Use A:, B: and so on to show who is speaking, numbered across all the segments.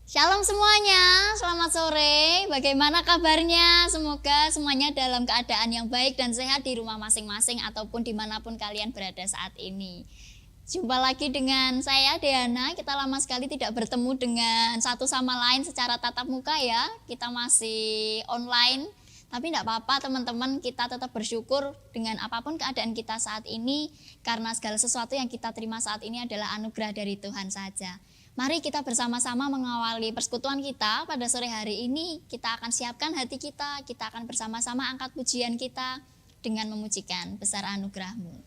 A: Shalom semuanya, selamat sore. Bagaimana kabarnya? Semoga semuanya dalam keadaan yang baik dan sehat di rumah masing-masing ataupun dimanapun kalian berada saat ini. Jumpa lagi dengan saya Deana. Kita lama sekali tidak bertemu dengan satu sama lain secara tatap muka ya. Kita masih online, tapi tidak apa-apa teman-teman, kita tetap bersyukur dengan apapun keadaan kita saat ini, karena segala sesuatu yang kita terima saat ini adalah anugerah dari Tuhan saja. Mari kita bersama-sama mengawali persekutuan kita pada sore hari ini. Kita akan siapkan hati kita akan bersama-sama angkat pujian kita dengan memujikan besar anugerah-Mu.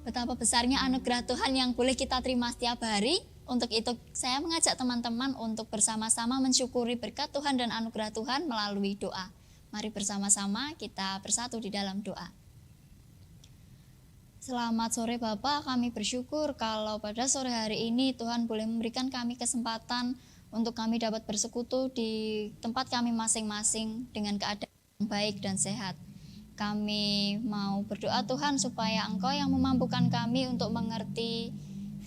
A: Betapa besarnya anugerah Tuhan yang boleh kita terima setiap hari. Untuk itu saya mengajak teman-teman untuk bersama-sama mensyukuri berkat Tuhan dan anugerah Tuhan melalui doa. Mari bersama-sama kita bersatu di dalam doa. Selamat sore Bapak, kami bersyukur kalau pada sore hari ini Tuhan boleh memberikan kami kesempatan untuk kami dapat bersekutu di tempat kami masing-masing dengan keadaan yang baik dan sehat. Kami mau berdoa Tuhan supaya Engkau yang memampukan kami untuk mengerti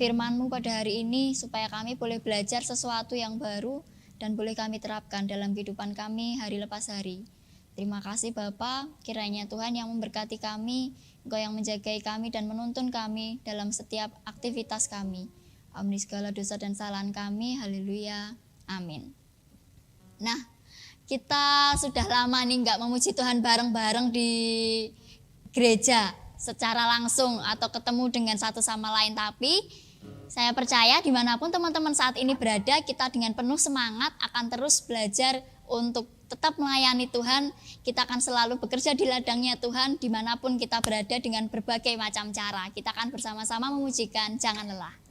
A: firman-Mu pada hari ini, supaya kami boleh belajar sesuatu yang baru dan boleh kami terapkan dalam kehidupan kami hari lepas hari. Terima kasih Bapa, kiranya Tuhan yang memberkati kami, Engkau yang menjagai kami dan menuntun kami dalam setiap aktivitas kami. Ampuni segala dosa dan kesalahan kami, haleluya, amin. Nah, kita sudah lama nih nggak memuji Tuhan bareng-bareng di gereja secara langsung atau ketemu dengan satu sama lain. Tapi saya percaya dimanapun teman-teman saat ini berada, kita dengan penuh semangat akan terus belajar untuk tetap melayani Tuhan. Kita akan selalu bekerja di ladangnya Tuhan dimanapun kita berada dengan berbagai macam cara. Kita akan bersama-sama memujikan Jangan Lelah.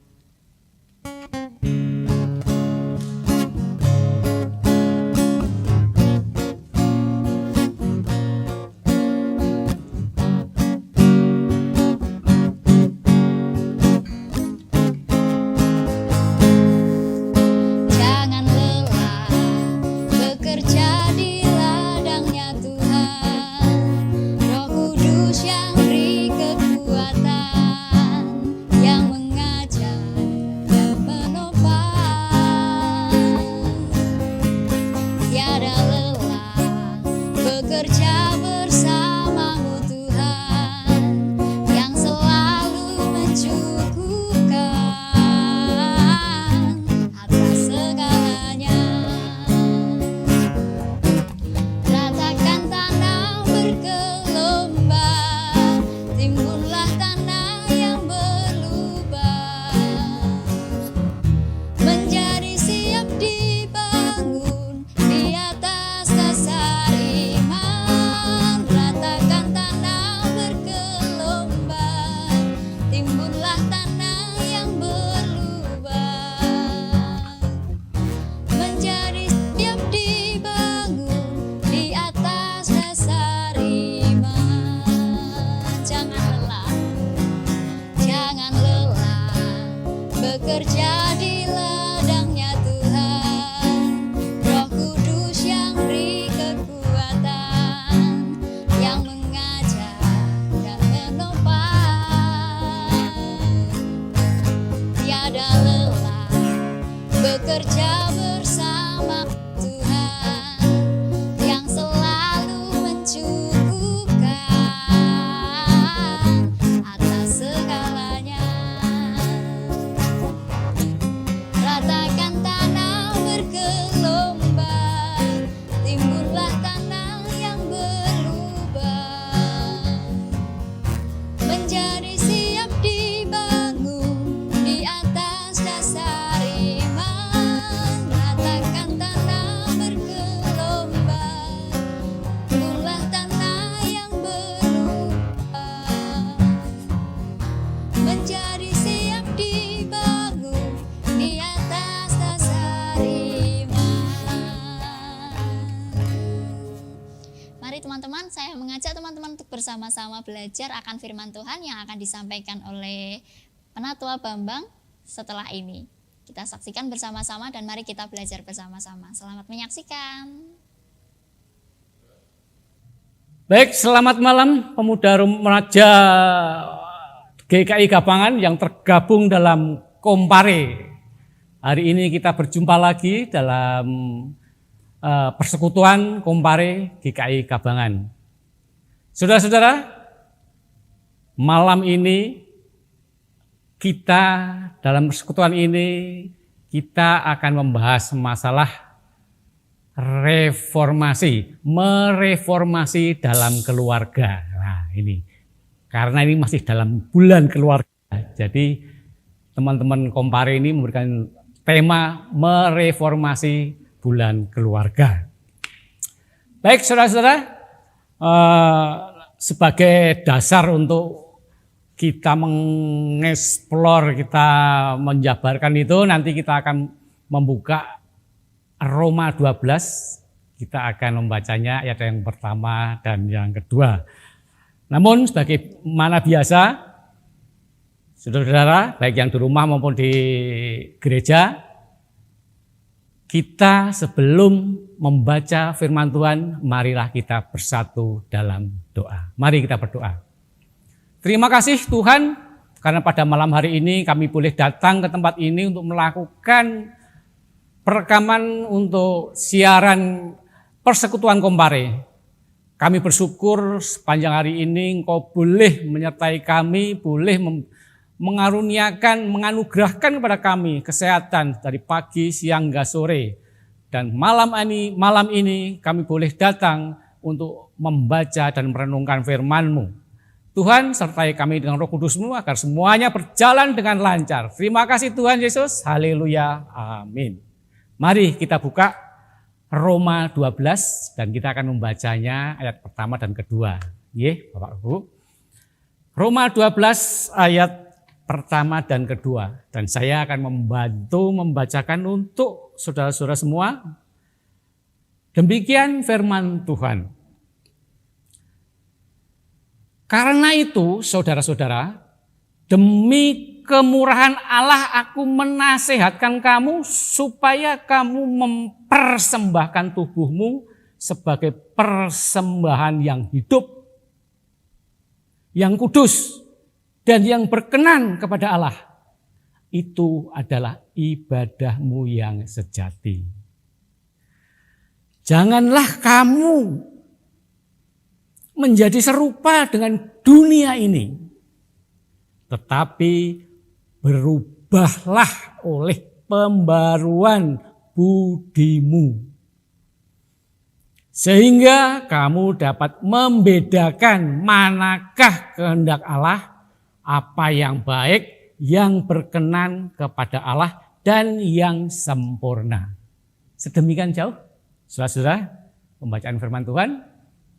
B: Yang mengajar dan
A: Timbunlah tanah yang berlubang, menjadi siap dibangun di atas dasar iman. Ratakan tanah bergelombang, timbunlah tanah yang berlubang, menjadi siap dibangun di atas dasar iman. Jangan lelah bekerja di ladangnya Tuhan. Roh Kudus yang beri kekuatan, yang mengajar dan menopang. Tiada lelah bekerja bersama Tuhan, yang selalu mencukupkan atas segalanya. Ratakan tanah bergelombang, timbunlah tanah yang berlubang, menjadi siap dibangun di atas dasar iman. Ratakan tanah bergelombang, timbunlah tanah yang berlubang, menjadi siap dibangun di atas dasar iman. Mari teman-teman, saya mengajak teman-teman untuk bersama-sama belajar akan firman Tuhan yang akan disampaikan oleh Penatua Bambang setelah ini. Kita saksikan bersama-sama dan mari kita belajar bersama-sama. Selamat menyaksikan.
B: Baik, selamat malam pemuda remaja GKI Gabangan yang tergabung dalam Kompare. Hari ini kita berjumpa lagi dalam persekutuan Kompare GKI Gabangan. Saudara-saudara, malam ini kita dalam persekutuan ini kita akan membahas masalah reformasi, mereformasi dalam keluarga. Nah, ini karena ini masih dalam bulan keluarga. Jadi teman-teman Kompare ini memberikan tema mereformasi bulan keluarga. Baik saudara-saudara, sebagai dasar untuk kita mengeksplor, kita menjabarkan itu, nanti kita akan membuka Roma 12, kita akan membacanya ayat yang pertama dan yang kedua. Namun sebagaimana biasa, saudara-saudara, baik yang di rumah maupun di gereja, kita sebelum membaca firman Tuhan, marilah kita bersatu dalam doa. Mari kita berdoa. Terima kasih Tuhan, karena pada malam hari ini kami boleh datang ke tempat ini untuk melakukan perekaman untuk siaran persekutuan Kompare. Kami bersyukur sepanjang hari ini Engkau boleh menyertai kami, boleh mengaruniakan, menganugerahkan kepada kami kesehatan dari pagi, siang, hingga sore. Dan malam ini kami boleh datang untuk membaca dan merenungkan firman-Mu. Tuhan, sertai kami dengan Roh Kudus-Mu agar semuanya berjalan dengan lancar. Terima kasih Tuhan Yesus. Haleluya. Amin. Mari kita buka Roma 12 dan kita akan membacanya ayat pertama dan kedua. Nggih, Bapak Ibu. Roma 12 ayat pertama dan kedua. Dan saya akan membantu membacakan untuk saudara-saudara semua. Demikian firman Tuhan. Karena itu, saudara-saudara, demi kemurahan Allah aku menasehatkan kamu supaya kamu mempersembahkan tubuhmu sebagai persembahan yang hidup, yang kudus, dan yang berkenan kepada Allah. Itu adalah ibadahmu yang sejati. Janganlah kamu menjadi serupa dengan dunia ini, tetapi berubahlah oleh pembaruan budimu, sehingga kamu dapat membedakan manakah kehendak Allah, apa yang baik, yang berkenan kepada Allah, dan yang sempurna. Sedemikian jauh, saudara-saudara, pembacaan firman Tuhan.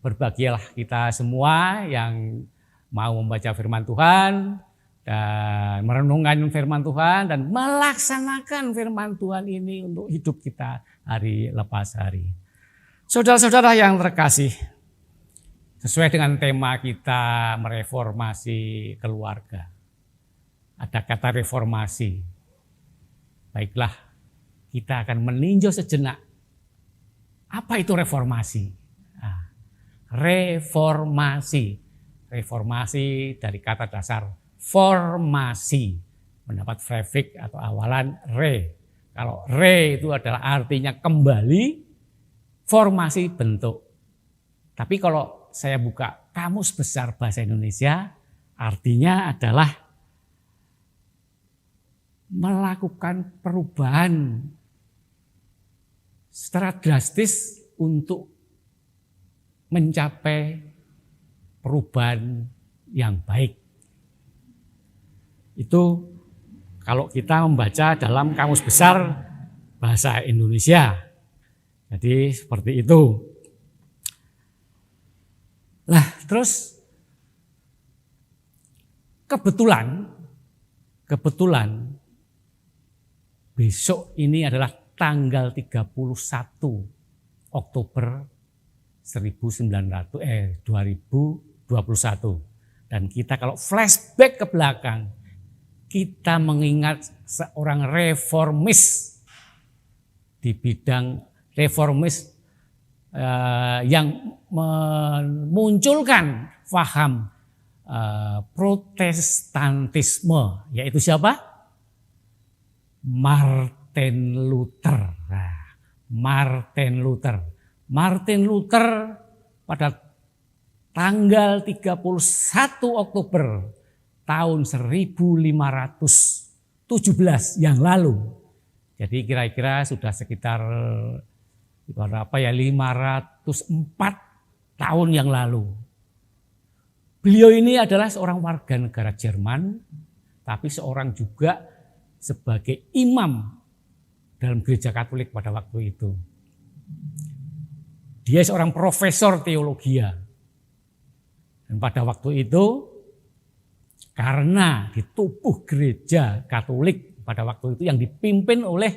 B: Berbahagialah kita semua yang mau membaca firman Tuhan dan merenungkan firman Tuhan dan melaksanakan firman Tuhan ini untuk hidup kita hari lepas hari. Saudara-saudara yang terkasih, sesuai dengan tema kita mereformasi keluarga. Ada kata reformasi. Baiklah, kita akan meninjau sejenak. Apa itu reformasi? Reformasi. Reformasi dari kata dasar formasi. Mendapat prefix atau awalan re. Kalau re itu adalah artinya kembali, formasi bentuk. Tapi kalau saya buka Kamus Besar Bahasa Indonesia, artinya adalah melakukan perubahan secara drastis untuk mencapai perubahan yang baik. Itu kalau kita membaca dalam Kamus Besar Bahasa Indonesia. Jadi seperti itu. Nah, terus kebetulan besok ini adalah tanggal 31 Oktober 2021. Dan kita kalau flashback ke belakang, kita mengingat seorang reformis di bidang reformis yang memunculkan paham Protestantisme, yaitu siapa? Martin Luther. Martin Luther pada tanggal 31 Oktober tahun 1517 yang lalu. Jadi kira-kira sudah sekitar 504 tahun yang lalu. Beliau ini adalah seorang warga negara Jerman, tapi seorang juga sebagai imam dalam gereja Katolik pada waktu itu. Dia seorang profesor teologi. Dan pada waktu itu, karena di tubuh gereja Katolik pada waktu itu yang dipimpin oleh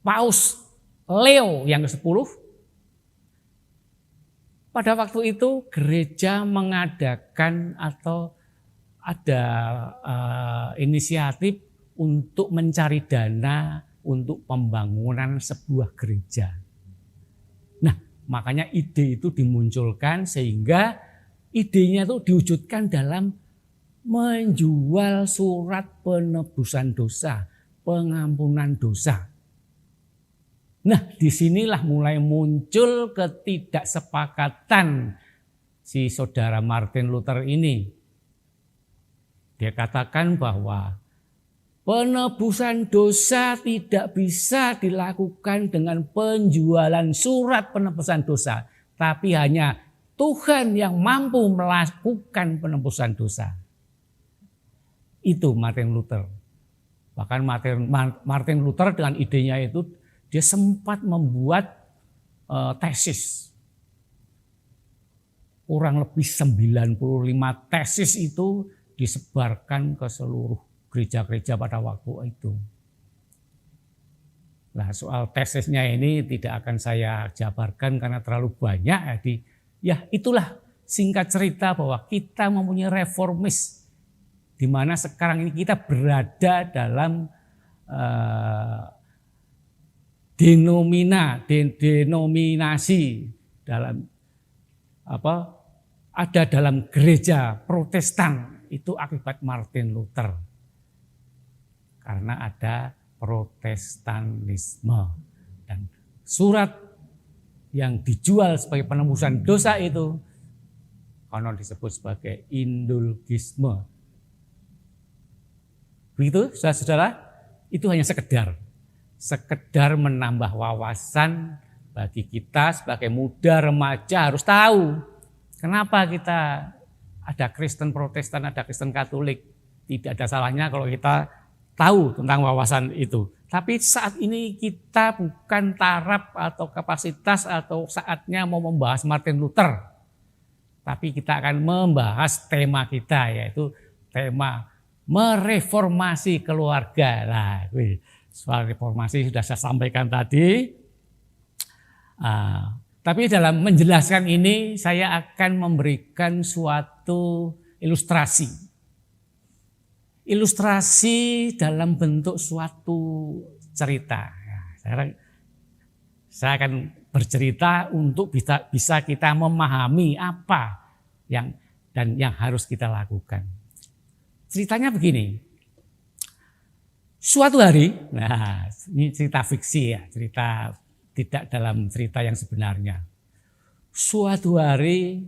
B: Paus Leo yang ke-10, pada waktu itu gereja mengadakan atau ada inisiatif untuk mencari dana untuk pembangunan sebuah gereja. Nah, makanya ide itu dimunculkan sehingga idenya itu diwujudkan dalam menjual surat penebusan dosa, pengampunan dosa. Nah, disinilah mulai muncul ketidaksepakatan si saudara Martin Luther ini. Dia katakan bahwa penebusan dosa tidak bisa dilakukan dengan penjualan surat penebusan dosa, tapi hanya Tuhan yang mampu melakukan penebusan dosa. Itu Martin Luther. Bahkan Martin Luther dengan idenya itu dia sempat membuat tesis. Kurang lebih 95 tesis itu disebarkan ke seluruh gereja-gereja pada waktu itu. Nah, soal tesisnya ini tidak akan saya jabarkan karena terlalu banyak. Jadi ya itulah singkat cerita bahwa kita mempunyai reformis di mana sekarang ini kita berada dalam denominasi dalam ada dalam gereja Protestan itu akibat Martin Luther. Karena ada Protestanisme dan surat yang dijual sebagai penebusan dosa itu konon disebut sebagai indulgisme. Begitu, saudara-saudara, itu hanya sekedar menambah wawasan bagi kita sebagai muda remaja harus tahu kenapa kita ada Kristen Protestan, ada Kristen Katolik. Tidak ada salahnya kalau kita tahu tentang wawasan itu. Tapi saat ini kita bukan taraf atau kapasitas atau saatnya mau membahas Martin Luther. Tapi kita akan membahas tema kita, yaitu tema mereformasi keluarga. Nah, soal reformasi sudah saya sampaikan tadi. Tapi dalam menjelaskan ini saya akan memberikan suatu ilustrasi. Ilustrasi dalam bentuk suatu cerita. Saya akan bercerita untuk bisa kita memahami apa yang harus kita lakukan. Ceritanya begini. Suatu hari, nah ini cerita fiksi ya, cerita tidak dalam cerita yang sebenarnya. Suatu hari,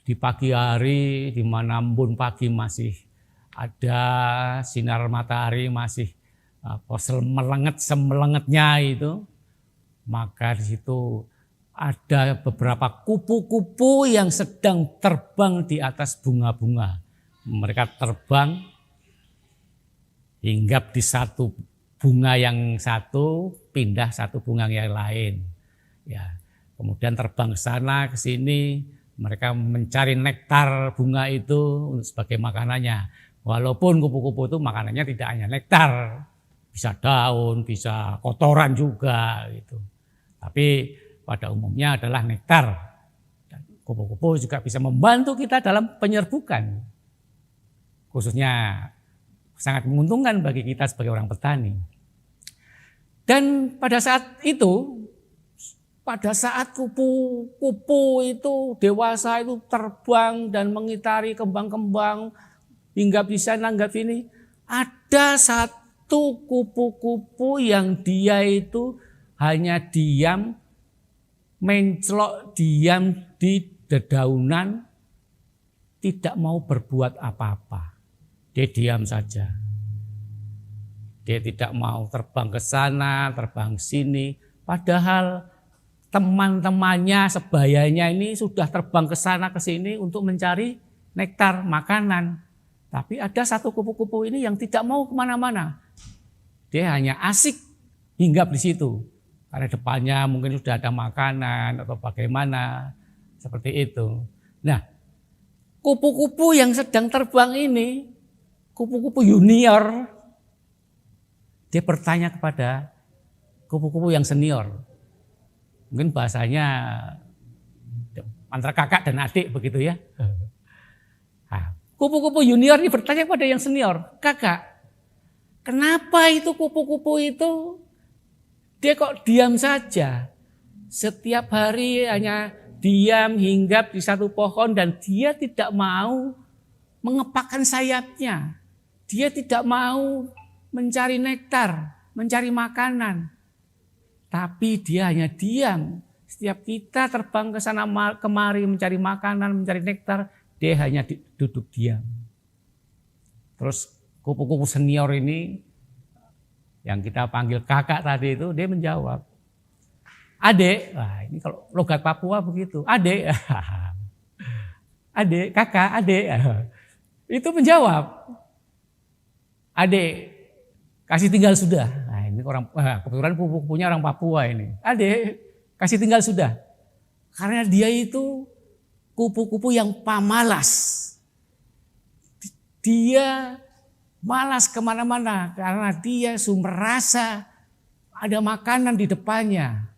B: di pagi hari, di mana embun pagi masih ada sinar matahari masih semelengetnya itu, maka di situ ada beberapa kupu-kupu yang sedang terbang di atas bunga-bunga. Mereka terbang hinggap di satu bunga yang satu, pindah satu bunga yang lain. Ya, kemudian terbang ke sana ke sini, mereka mencari nektar bunga itu sebagai makanannya. Walaupun kupu-kupu itu makanannya tidak hanya nektar, bisa daun, bisa kotoran juga gitu. Tapi pada umumnya adalah nektar. Dan kupu-kupu juga bisa membantu kita dalam penyerbukan. Khususnya sangat menguntungkan bagi kita sebagai orang petani. Dan pada saat itu, pada saat kupu-kupu itu dewasa itu terbang dan mengitari kembang-kembang, hinggap di sana, hinggap ini, ada satu kupu-kupu yang dia itu hanya diam, mencelok diam di dedaunan, tidak mau berbuat apa-apa. Dia diam saja. Dia tidak mau terbang ke sana, terbang sini. Padahal teman-temannya, sebayanya ini sudah terbang ke sana ke sini untuk mencari nektar makanan. Tapi ada satu kupu-kupu ini yang tidak mau kemana-mana. Dia hanya asik hinggap di situ. Karena depannya mungkin sudah ada makanan atau bagaimana. Seperti itu. Nah, kupu-kupu yang sedang terbang ini, kupu-kupu junior, dia bertanya kepada kupu-kupu yang senior. Mungkin bahasanya antara kakak dan adik begitu ya. Nah, kupu-kupu junior ini bertanya kepada yang senior, kakak, kenapa itu kupu-kupu itu dia kok diam saja? Setiap hari hanya diam hinggap di satu pohon dan dia tidak mau mengepakkan sayapnya. Dia tidak mau mencari nektar, mencari makanan. Tapi dia hanya diam. Setiap kita terbang ke sana kemari mencari makanan, mencari nektar, dia hanya duduk diam. Terus kupu-kupu senior ini yang kita panggil kakak tadi itu, dia menjawab, adek, wah ini kalau logat Papua begitu, adek, adek, kakak, adek, itu menjawab, adek, kasih tinggal sudah. Nah ini orang, kebetulan kupu-kupunya orang Papua ini, adek, kasih tinggal sudah. Karena dia itu kupu-kupu yang pamalas. Dia malas kemana-mana karena dia merasa ada makanan di depannya.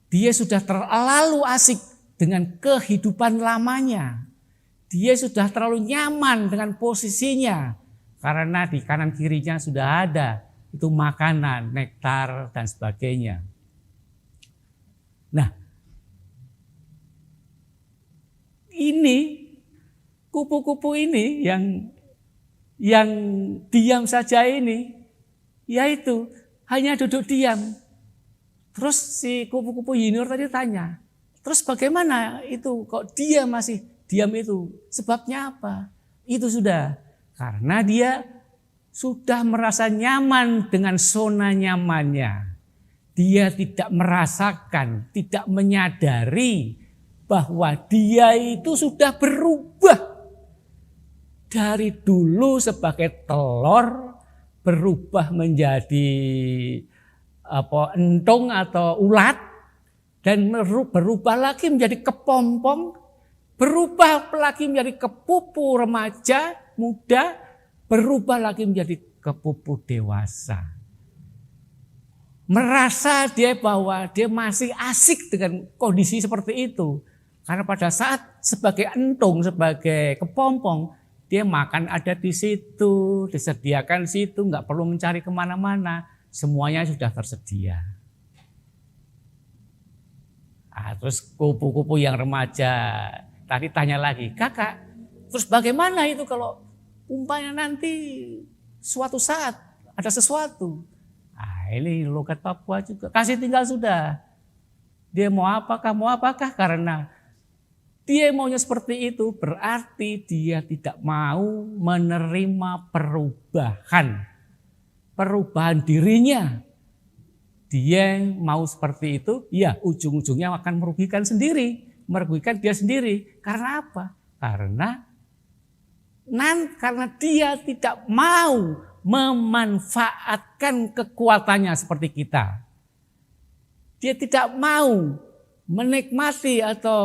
B: Dia sudah terlalu asik dengan kehidupan lamanya. Dia sudah terlalu nyaman dengan posisinya karena di kanan kirinya sudah ada itu makanan, nektar dan sebagainya. Nah, ini kupu-kupu ini yang diam saja ini, yaitu hanya duduk diam. Terus si kupu-kupu junior tadi tanya, terus bagaimana itu kok dia masih diam itu? Sebabnya apa? Itu sudah karena dia sudah merasa nyaman dengan zona nyamannya. Dia tidak merasakan, tidak menyadari bahwa dia itu sudah berubah dari dulu sebagai telur berubah menjadi entung atau ulat, dan berubah lagi menjadi kepompong, berubah lagi menjadi kepupu remaja muda, berubah lagi menjadi kepupu dewasa. Merasa dia bahwa dia masih asik dengan kondisi seperti itu. Karena pada saat sebagai entung, sebagai kepompong, dia makan ada di situ, disediakan situ, nggak perlu mencari kemana-mana, semuanya sudah tersedia. Terus kupu-kupu yang remaja tadi tanya lagi, kakak, terus bagaimana itu kalau umpamanya nanti suatu saat ada sesuatu? Ini logat Papua juga, kasih tinggal sudah. Dia mau apakah, karena dia maunya seperti itu, berarti dia tidak mau menerima perubahan dirinya. Dia mau seperti itu, ya ujung-ujungnya akan merugikan dia sendiri. Karena apa? Karena dia tidak mau memanfaatkan kekuatannya seperti kita. Dia tidak mau menikmati atau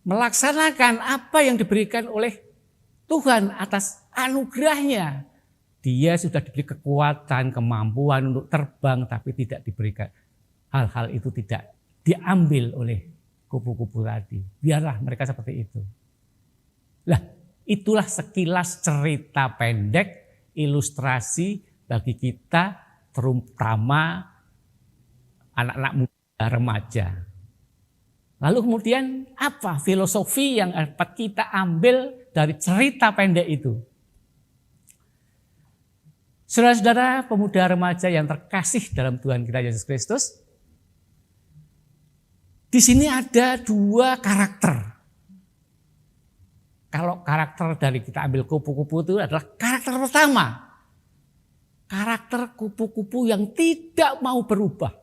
B: melaksanakan apa yang diberikan oleh Tuhan atas anugerahnya. Dia sudah diberi kekuatan, kemampuan untuk terbang, tapi tidak diberikan. Hal-hal itu tidak diambil oleh kupu-kupu tadi. Biarlah mereka seperti itu. Lah, itulah sekilas cerita pendek, ilustrasi bagi kita, terutama anak-anak muda, remaja. Lalu kemudian apa filosofi yang dapat kita ambil dari cerita pendek itu? Saudara-saudara pemuda remaja yang terkasih dalam Tuhan kita Yesus Kristus, di sini ada dua karakter. Kalau karakter dari kita ambil kupu-kupu itu adalah karakter pertama. Karakter kupu-kupu yang tidak mau berubah.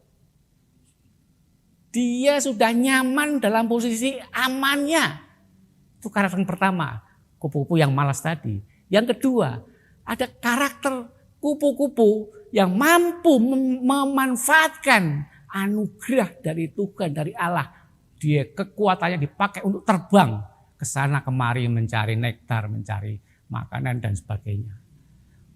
B: Dia sudah nyaman dalam posisi amannya. Itu karakter yang pertama, kupu-kupu yang malas tadi. Yang kedua, ada karakter kupu-kupu yang mampu memanfaatkan anugerah dari Tuhan, dari Allah. Dia kekuatannya dipakai untuk terbang ke sana kemari mencari nektar, mencari makanan dan sebagainya.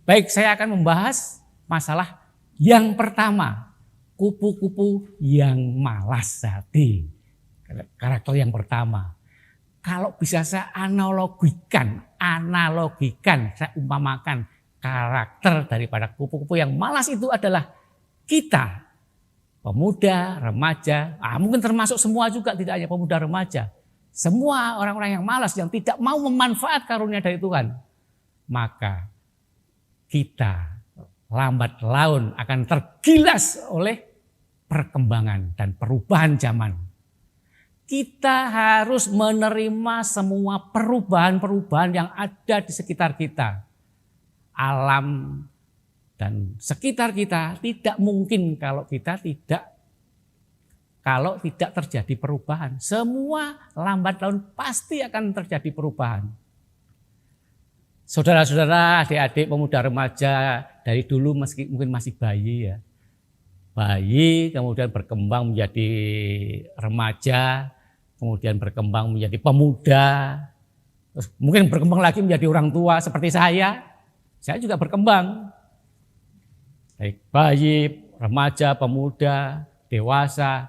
B: Baik, saya akan membahas masalah yang pertama. Kupu-kupu yang malas tadi. Karakter yang pertama. Kalau bisa saya analogikan, saya umpamakan karakter daripada kupu-kupu yang malas itu adalah kita. Pemuda, remaja, mungkin termasuk semua juga, tidak hanya pemuda remaja. Semua orang-orang yang malas, yang tidak mau memanfaat karunia dari Tuhan. Maka kita lambat laun akan tergilas oleh perkembangan dan perubahan zaman. Kita harus menerima semua perubahan-perubahan yang ada di sekitar kita. Alam dan sekitar kita tidak mungkin kalau tidak terjadi perubahan. Semua lambat laun pasti akan terjadi perubahan. Saudara-saudara, adik-adik, pemuda remaja dari dulu mungkin masih bayi ya. Bayi kemudian berkembang menjadi remaja, kemudian berkembang menjadi pemuda, terus mungkin berkembang lagi menjadi orang tua seperti saya. Saya juga berkembang. Baik bayi, remaja, pemuda, dewasa.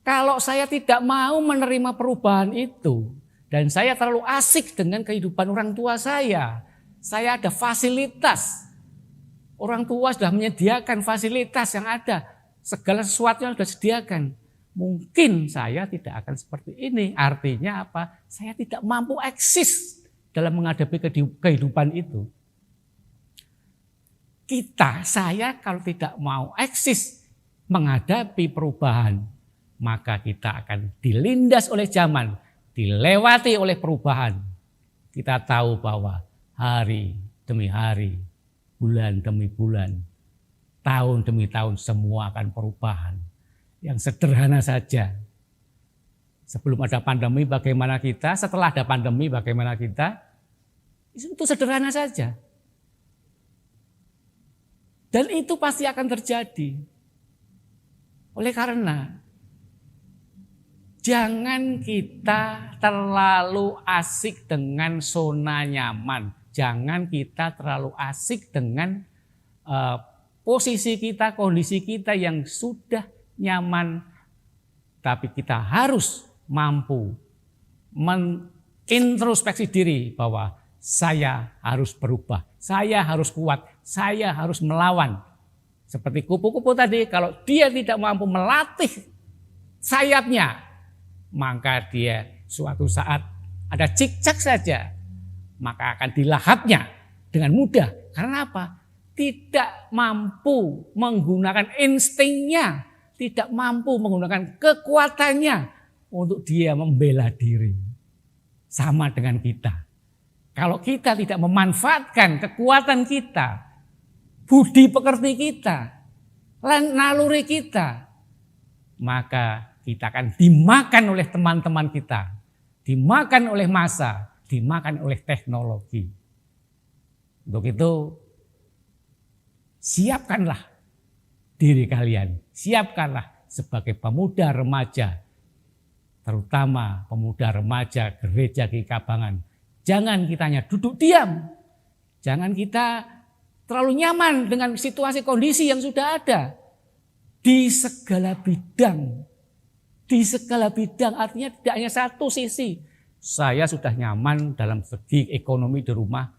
B: Kalau saya tidak mau menerima perubahan itu, dan saya terlalu asik dengan kehidupan orang tua saya ada fasilitas. Orang tua sudah menyediakan fasilitas yang ada, segala sesuatu yang sudah disediakan. Mungkin saya tidak akan seperti ini. Artinya apa? Saya tidak mampu eksis dalam menghadapi kehidupan itu. Saya kalau tidak mau eksis menghadapi perubahan, maka kita akan dilindas oleh zaman, dilewati oleh perubahan. Kita tahu bahwa hari demi hari, bulan demi bulan, tahun demi tahun semua akan perubahan. Yang sederhana saja, Sebelum ada pandemi bagaimana kita, setelah ada pandemi bagaimana kita, itu sederhana saja. Dan itu pasti akan terjadi. Oleh karena jangan kita terlalu asik dengan zona nyaman. Jangan kita terlalu asik dengan posisi kita, kondisi kita yang sudah nyaman. Tapi kita harus mampu mengintrospeksi diri bahwa saya harus berubah, saya harus kuat, saya harus melawan. Seperti kupu-kupu tadi, kalau dia tidak mampu melatih sayapnya, maka dia suatu saat ada cicak saja, maka akan dilahapnya dengan mudah. Karena apa? Tidak mampu menggunakan instingnya, tidak mampu menggunakan kekuatannya untuk dia membela diri. Sama dengan kita. Kalau kita tidak memanfaatkan kekuatan kita, budi pekerti kita, naluri kita, maka kita akan dimakan oleh teman-teman kita, dimakan oleh massa, dimakan oleh teknologi. Untuk itu, siapkanlah diri kalian, siapkanlah sebagai pemuda remaja, terutama pemuda remaja Gereja GKI Kabangan. Jangan kita hanya duduk diam, jangan kita terlalu nyaman dengan situasi kondisi yang sudah ada. Di segala bidang, artinya tidak hanya satu sisi. Saya sudah nyaman dalam segi ekonomi di rumah,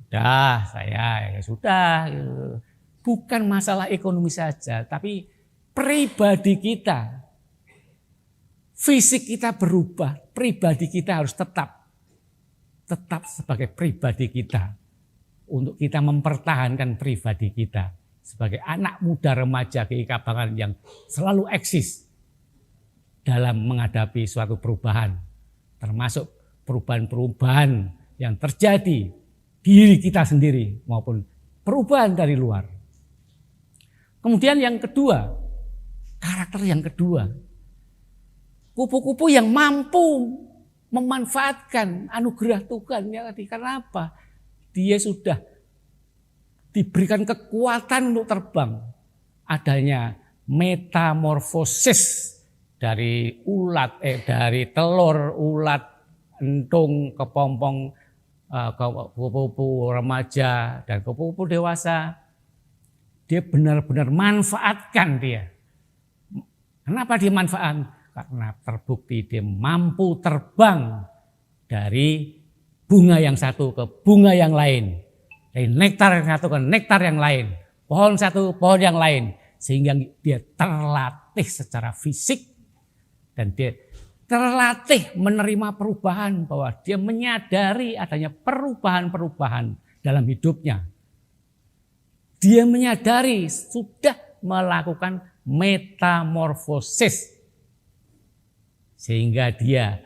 B: saya sudah. Bukan masalah ekonomi saja, tapi pribadi kita, fisik kita berubah, pribadi kita harus tetap sebagai pribadi kita. Untuk kita mempertahankan pribadi kita sebagai anak muda remaja GKI Kabangan yang selalu eksis dalam menghadapi suatu perubahan, termasuk perubahan-perubahan yang terjadi diri kita sendiri maupun perubahan dari luar. Kemudian yang kedua, karakter yang kedua, kupu-kupu yang mampu memanfaatkan anugerah Tuhan. Ya, karena apa? Dia sudah diberikan kekuatan untuk terbang. Adanya metamorfosis dari dari telur ulat entung kepompong kupu-kupu remaja dan kupu-kupu dewasa. Dia benar-benar manfaatkan dia. Kenapa dia manfaat? Karena terbukti dia mampu terbang dari bunga yang satu ke bunga yang lain. Dari nektar yang satu ke nektar yang lain. Pohon satu, pohon yang lain. Sehingga dia terlatih secara fisik. Dan dia terlatih menerima perubahan. Bahwa dia menyadari adanya perubahan-perubahan dalam hidupnya. Dia menyadari sudah melakukan metamorfosis. Sehingga dia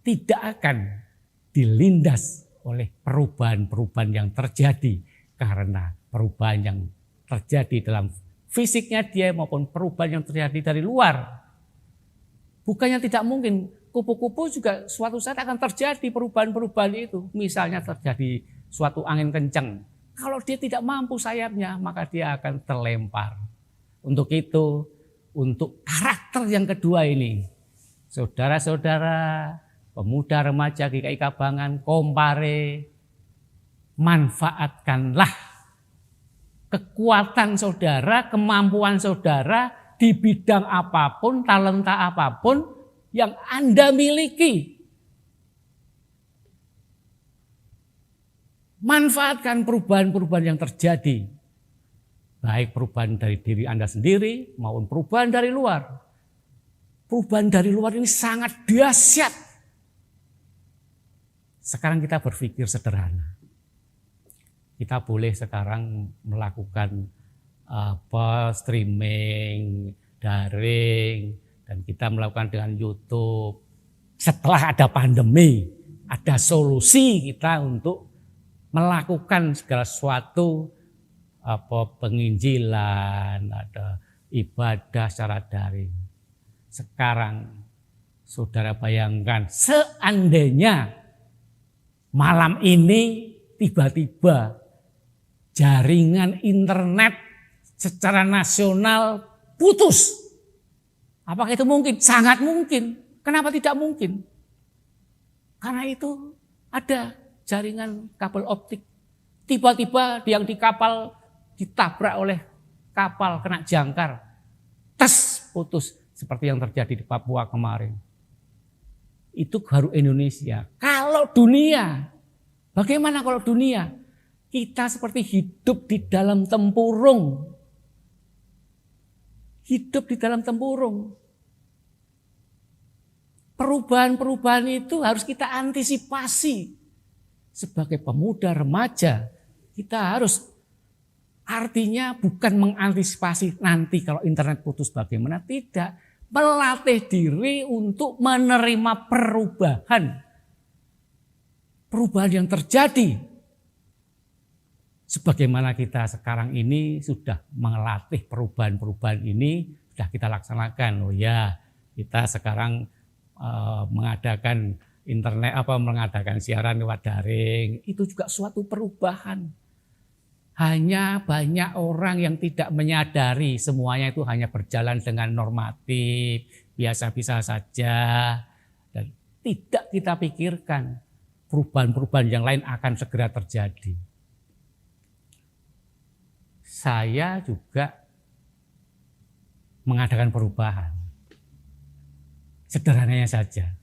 B: tidak akan dilindas oleh perubahan-perubahan yang terjadi. Karena perubahan yang terjadi dalam fisiknya dia maupun perubahan yang terjadi dari luar. Bukannya tidak mungkin, kupu-kupu juga suatu saat akan terjadi perubahan-perubahan itu. Misalnya terjadi suatu angin kencang. Kalau dia tidak mampu sayapnya, maka dia akan terlempar. Untuk itu, untuk karakter yang kedua ini, saudara-saudara, pemuda remaja GKI Kabangan, Kompare, manfaatkanlah kekuatan saudara, kemampuan saudara di bidang apapun, talenta apapun yang Anda miliki. Manfaatkan perubahan-perubahan yang terjadi. Baik perubahan dari diri Anda sendiri maupun perubahan dari luar. Perubahan dari luar ini sangat dahsyat. Sekarang kita berpikir sederhana. Kita boleh sekarang melakukan streaming, daring, dan kita melakukan dengan YouTube. Setelah ada pandemi, ada solusi kita untuk melakukan segala sesuatu, penginjilan, ada ibadah secara daring. Sekarang saudara bayangkan seandainya malam ini tiba-tiba jaringan internet secara nasional putus. Apakah itu mungkin? Sangat mungkin. Kenapa tidak mungkin? Karena itu ada jaringan kabel optik. Tiba-tiba yang di kapal ditabrak oleh kapal, kena jangkar. Tes, putus. Seperti yang terjadi di Papua kemarin. Itu baru Indonesia. Kalau dunia, bagaimana kalau dunia? Kita seperti hidup di dalam tempurung. Hidup di dalam tempurung. Perubahan-perubahan itu harus kita antisipasi. Sebagai pemuda remaja, kita harus, artinya bukan mengantisipasi nanti kalau internet putus bagaimana, tidak. Melatih diri untuk menerima perubahan. Perubahan yang terjadi. Sebagaimana kita sekarang ini sudah melatih perubahan-perubahan ini, sudah kita laksanakan. Oh ya, kita sekarang mengadakan internet, mengadakan siaran lewat daring, itu juga suatu perubahan. Hanya banyak orang yang tidak menyadari semuanya itu hanya berjalan dengan normatif, biasa-biasa saja. Dan tidak kita pikirkan perubahan-perubahan yang lain akan segera terjadi. Saya juga mengadakan perubahan. Sederhananya saja.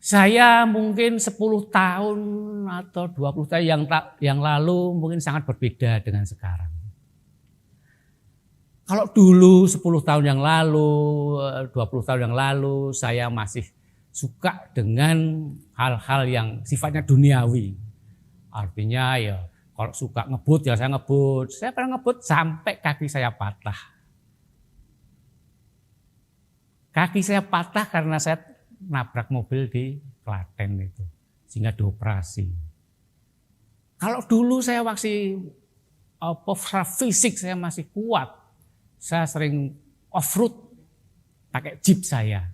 B: Saya mungkin 10 tahun atau 20 tahun yang lalu mungkin sangat berbeda dengan sekarang. Kalau dulu 10 tahun yang lalu, 20 tahun yang lalu saya masih suka dengan hal-hal yang sifatnya duniawi. Artinya ya kalau suka ngebut ya saya ngebut. Saya pernah ngebut sampai kaki saya patah. Kaki saya patah karena saya nabrak mobil di Klaten itu, sehingga dioperasi. Kalau dulu saya masih fisik saya masih kuat, saya sering off-road pakai jeep saya.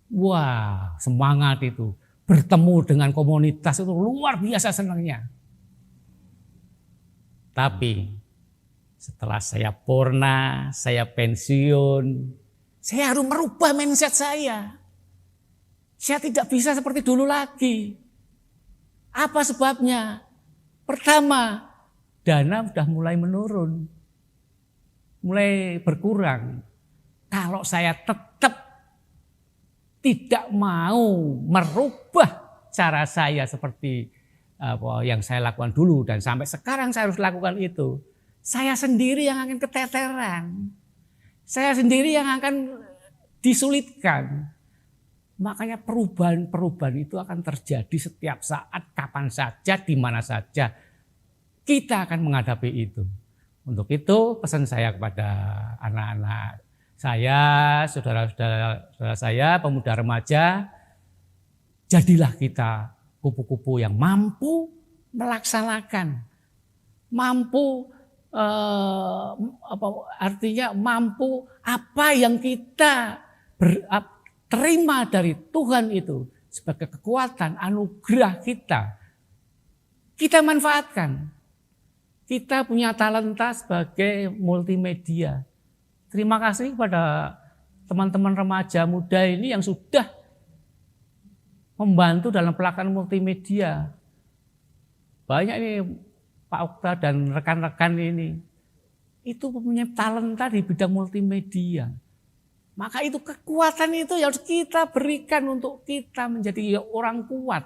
B: Wah, semangat itu. Bertemu dengan komunitas itu luar biasa senangnya. Tapi setelah saya purna, saya pensiun, saya harus merubah mindset saya. Saya tidak bisa seperti dulu lagi. Apa sebabnya? Pertama, dana sudah mulai menurun. Mulai berkurang. Kalau saya tetap tidak mau merubah cara saya seperti yang saya lakukan dulu dan sampai sekarang saya harus lakukan itu, saya sendiri yang akan keteteran. Saya sendiri yang akan disulitkan. Makanya perubahan-perubahan itu akan terjadi setiap saat, kapan saja, di mana saja. Kita akan menghadapi itu. Untuk itu pesan saya kepada anak-anak saya, saudara-saudara saya, pemuda remaja, jadilah kita kupu-kupu yang mampu melaksanakan, mampu artinya mampu apa yang kita terima dari Tuhan itu sebagai kekuatan anugerah kita manfaatkan. Kita punya talenta sebagai multimedia. Terima kasih kepada teman-teman remaja muda ini yang sudah membantu dalam pelaksanaan multimedia. Banyak ini Pak Okta dan rekan-rekan ini itu mempunyai talenta di bidang multimedia. Maka itu kekuatan itu harus kita berikan untuk kita menjadi orang kuat.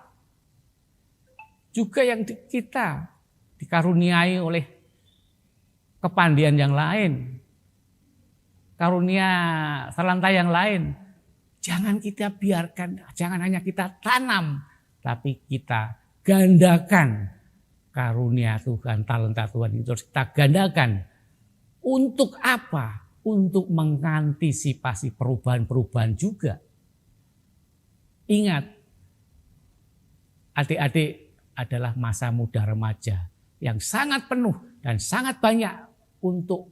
B: Juga yang kita dikaruniai oleh kepandian yang lain, karunia talenta yang lain. Jangan kita biarkan, jangan hanya kita tanam, tapi kita gandakan. Karunia Tuhan, talenta Tuhan itu harus kita gandakan. Untuk apa? Untuk mengantisipasi perubahan-perubahan juga. Ingat, adik-adik adalah masa muda remaja yang sangat penuh dan sangat banyak untuk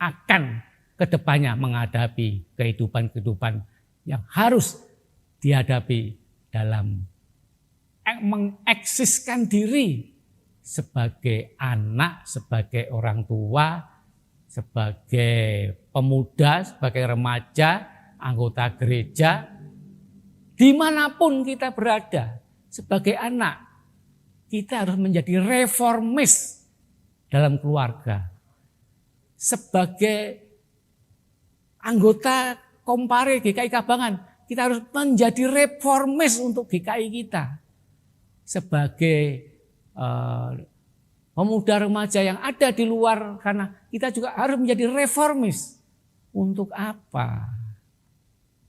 B: akan kedepannya menghadapi kehidupan-kehidupan yang harus dihadapi dalam mengeksiskan diri sebagai anak, sebagai orang tua, sebagai pemuda, sebagai remaja, anggota gereja, dimanapun kita berada, sebagai anak, kita harus menjadi reformis dalam keluarga. Sebagai anggota Kompare GKI Kabangan, kita harus menjadi reformis untuk GKI kita. Sebagai pemuda remaja yang ada di luar, karena kita juga harus menjadi reformis. Untuk apa?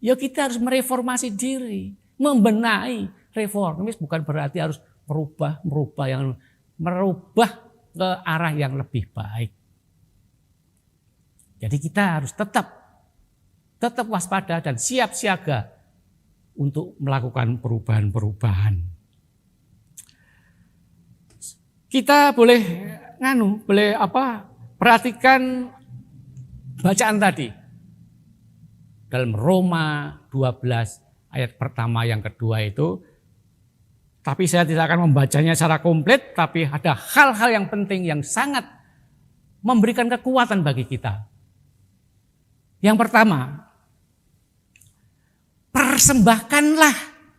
B: Ya kita harus mereformasi diri, membenahi. Reformis bukan berarti harus merubah ke arah yang lebih baik. Jadi kita harus tetap waspada dan siap siaga untuk melakukan perubahan-perubahan. Kita boleh perhatikan bacaan tadi. Dalam Roma 12 ayat pertama yang kedua itu. Tapi saya tidak akan membacanya secara komplit, tapi ada hal-hal yang penting yang sangat memberikan kekuatan bagi kita. Yang pertama, persembahkanlah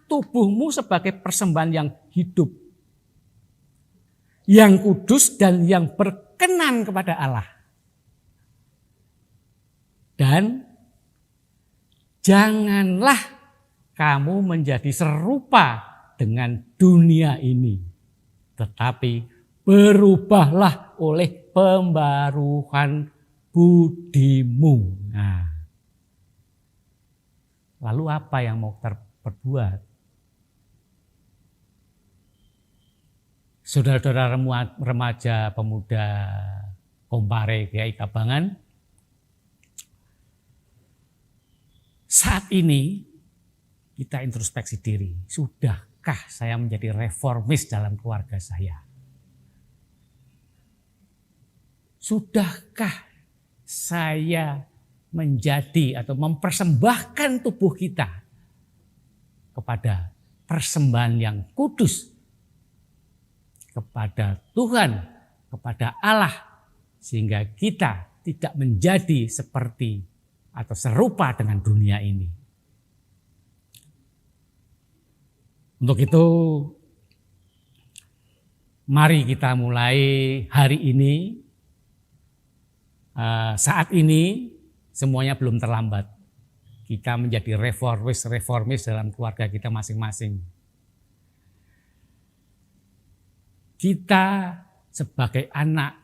B: tubuhmu sebagai persembahan yang hidup, yang kudus dan yang berkenan kepada Allah. Dan janganlah kamu menjadi serupa dengan dunia ini, tetapi berubahlah oleh pembaruan budimu. Nah, lalu apa yang mau terperbuat? Saudara-saudara remaja, pemuda Kompare GKI Kabangan, saat ini kita introspeksi diri. Sudahkah saya menjadi reformis dalam keluarga saya? Sudahkah saya menjadi atau mempersembahkan tubuh kita kepada persembahan yang kudus, kepada Tuhan, kepada Allah, sehingga kita tidak menjadi seperti atau serupa dengan dunia ini. Untuk itu, mari kita mulai hari ini, saat ini semuanya belum terlambat. Kita menjadi reformis dalam keluarga kita masing-masing. Kita sebagai anak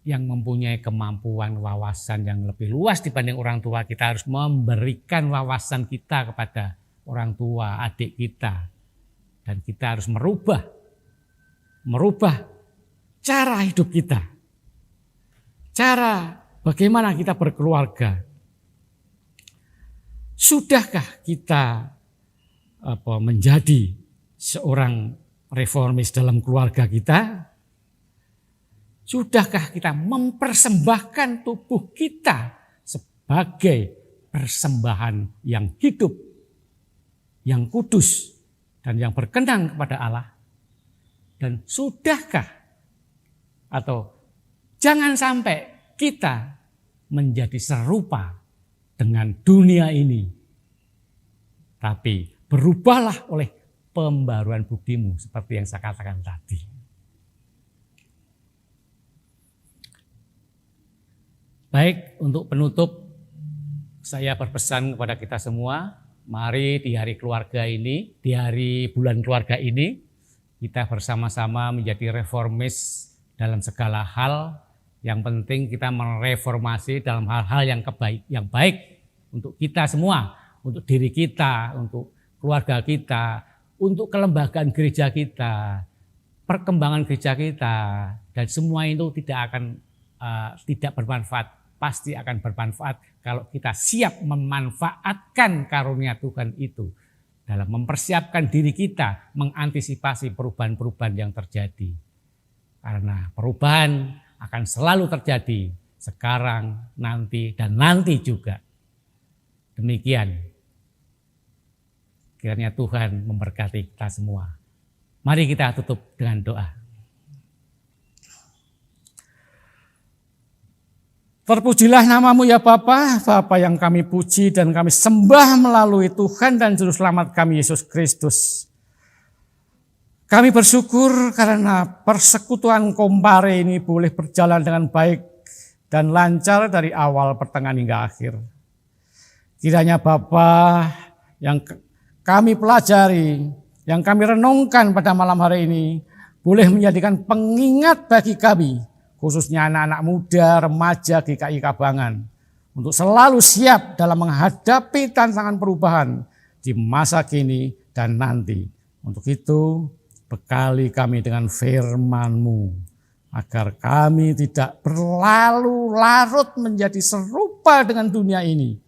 B: yang mempunyai kemampuan wawasan yang lebih luas dibanding orang tua, kita harus memberikan wawasan kita kepada orang tua, adik kita. Dan kita harus merubah cara hidup kita. Cara bagaimana kita berkeluarga. Sudahkah kita menjadi seorang reformis dalam keluarga kita? Sudahkah kita mempersembahkan tubuh kita sebagai persembahan yang hidup, yang kudus, dan yang berkenan kepada Allah? Dan sudahkah atau jangan sampai kita menjadi serupa dengan dunia ini, tapi berubahlah oleh pembaruan budimu seperti yang saya katakan tadi. Baik, untuk penutup saya berpesan kepada kita semua, mari di hari keluarga ini, di hari bulan keluarga ini, kita bersama-sama menjadi reformis dalam segala hal. Yang penting kita mereformasi dalam hal-hal yang baik untuk kita semua, untuk diri kita, untuk keluarga kita, untuk kelembagaan gereja kita, perkembangan gereja kita, dan semua itu tidak bermanfaat, pasti akan bermanfaat kalau kita siap memanfaatkan karunia Tuhan itu dalam mempersiapkan diri kita mengantisipasi perubahan-perubahan yang terjadi. Karena perubahan akan selalu terjadi sekarang, nanti, dan nanti juga. Demikian. Kiranya Tuhan memberkati kita semua. Mari kita tutup dengan doa. Terpujilah namamu ya Bapa, Bapa yang kami puji dan kami sembah melalui Tuhan dan Juru Selamat kami Yesus Kristus. Kami bersyukur karena persekutuan Kompare ini boleh berjalan dengan baik dan lancar dari awal, pertengahan hingga akhir. Kiranya Bapa yang kami pelajari, yang kami renungkan pada malam hari ini boleh menjadikan pengingat bagi kami, khususnya anak-anak muda, remaja GKI Kabangan, untuk selalu siap dalam menghadapi tantangan perubahan di masa kini dan nanti. Untuk itu, bekali kami dengan firman-Mu, agar kami tidak berlalu larut menjadi serupa dengan dunia ini.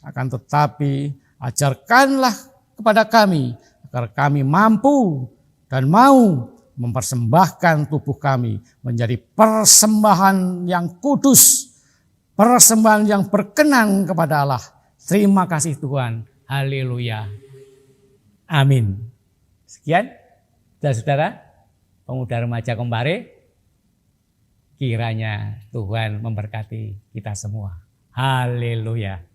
B: Akan tetapi, ajarkanlah kepada kami, agar kami mampu dan mau mempersembahkan tubuh kami menjadi persembahan yang kudus, persembahan yang berkenan kepada Allah. Terima kasih Tuhan. Haleluya. Amin. Sekian, saudara, pemuda remaja Kompare, kiranya Tuhan memberkati kita semua. Haleluya.